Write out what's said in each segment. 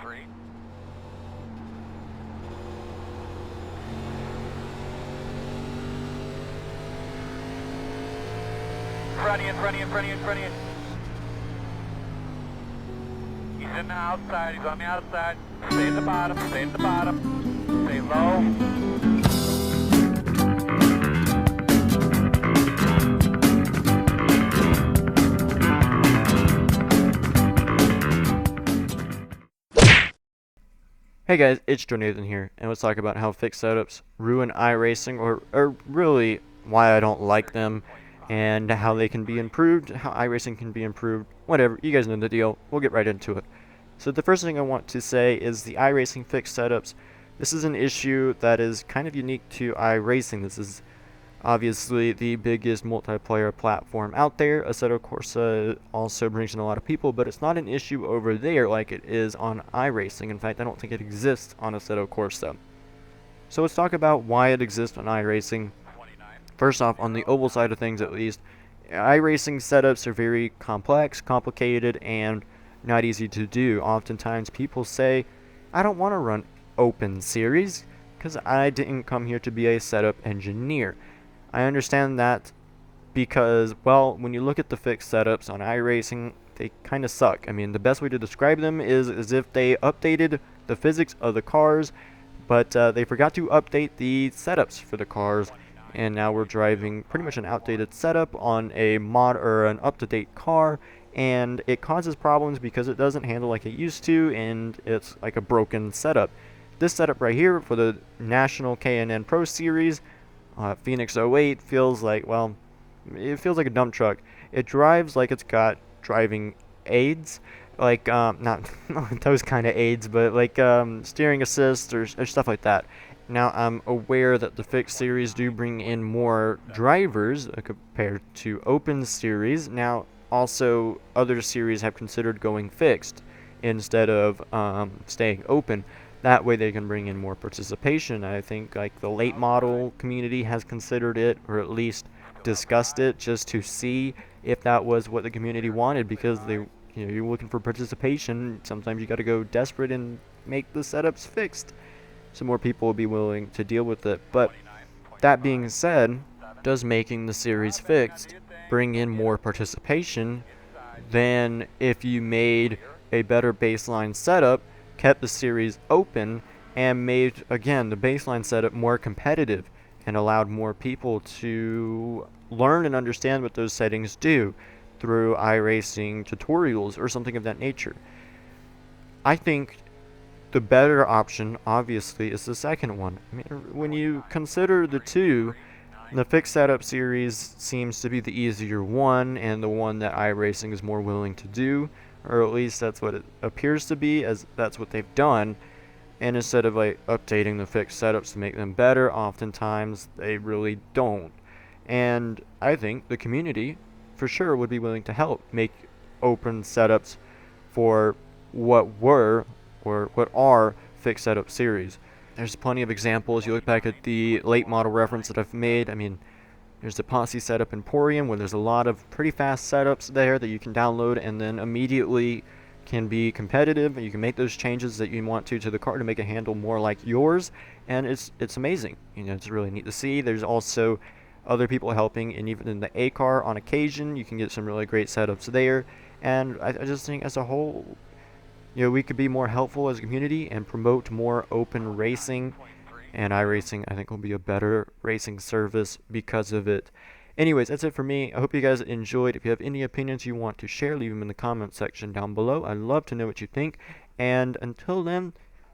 Front in. He's in the outside, he's on the outside. Stay in the bottom, Stay low. Hey guys, it's Joe Nathan here, and let's talk about how fixed setups ruin iRacing, or really why I don't like them, and how they can be improved, how iRacing can be improved, whatever, you guys know the deal, we'll get right into it. So the first thing I want to say is the iRacing fixed setups. This is an issue that is kind of unique to iRacing. This is obviously the biggest multiplayer platform out there. Assetto Corsa also brings in a lot of people, but it's not an issue over there like it is on iRacing. In fact, I don't think it exists on Assetto Corsa. So let's talk about why it exists on iRacing. First off, on the oval side of things at least, iRacing setups are very complex, complicated, and not easy to do. Oftentimes people say, I don't want to run open series because I didn't come here to be a setup engineer. I understand that because, well, when you look at the fixed setups on iRacing, they kind of suck. I mean, the best way to describe them is as if they updated the physics of the cars, but they forgot to update the setups for the cars, and now we're driving pretty much an outdated setup on a mod or an up-to-date car, and it causes problems because it doesn't handle like it used to, and it's like a broken setup. This setup right here for the National K&N Pro Series, Phoenix 08 feels like, well, it feels like a dump truck. It drives like it's got driving aids, like, not those kind of aids, but like steering assist or stuff like that. Now, I'm aware that the fixed series do bring in more drivers compared to open series. Now, also, other series have considered going fixed instead of staying open. That way they can bring in more participation. I think like the late model community has considered it, or at least discussed it, just to see if that was what the community wanted, because you're looking for participation. Sometimes you got to go desperate and make the setups fixed, so more people will be willing to deal with it. But that being said, does making the series fixed bring in more participation than if you made a better baseline setup, kept the series open, and made, again, the baseline setup more competitive and allowed more people to learn and understand what those settings do through iRacing tutorials or something of that nature? I think the better option, obviously, is the second one. I mean, when you consider the two, the fixed setup series seems to be the easier one, and the one that iRacing is more willing to do, or at least that's what it appears to be, as that's what they've done. And instead of like updating the fixed setups to make them better, oftentimes they really don't. And I think the community for sure would be willing to help make open setups for what were or what are fixed setup series. There's plenty of examples. You look back at the late model reference that I've made. I mean, there's the Posse Setup Emporium, where there's a lot of pretty fast setups there that you can download and then immediately can be competitive. You can make those changes that you want to the car to make it handle more like yours, and it's amazing. You know, it's really neat to see. There's also other people helping, and even in the A car on occasion, you can get some really great setups there. And I just think as a whole, you know, we could be more helpful as a community and promote more open racing, and iRacing, I think, will be a better racing service because of it. Anyways, that's it for me. I hope you guys enjoyed. If you have any opinions you want to share, leave them in the comment section down below. I'd love to know what you think. And until then,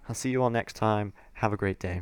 I'll see you all next time. Have a great day.